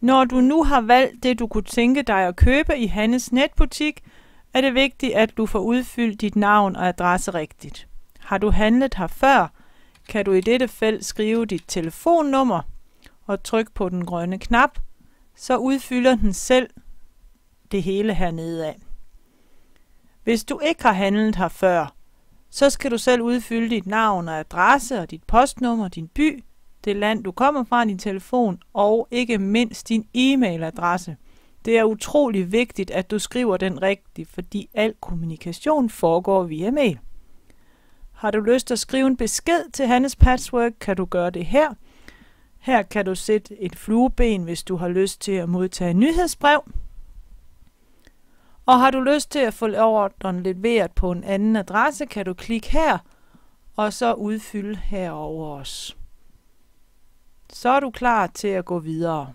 Når du nu har valgt det, du kunne tænke dig at købe i Hannes netbutik, er det vigtigt, at du får udfyldt dit navn og adresse rigtigt. Har du handlet her før, kan du i dette felt skrive dit telefonnummer og trykke på den grønne knap, så udfylder den selv det hele hernede af. Hvis du ikke har handlet her før, så skal du selv udfylde dit navn og adresse og dit postnummer, din by, det land du kommer fra, din telefon og ikke mindst din e-mailadresse. Det er utrolig vigtigt, at du skriver den rigtigt, fordi al kommunikation foregår via mail. Har du lyst til at skrive en besked til Hannes Patchwork, kan du gøre det her. Her kan du sætte et flueben, hvis du har lyst til at modtage nyhedsbrev. Og har du lyst til at få ordren leveret på en anden adresse, kan du klikke her, og så udfylde herover også. Så er du klar til at gå videre.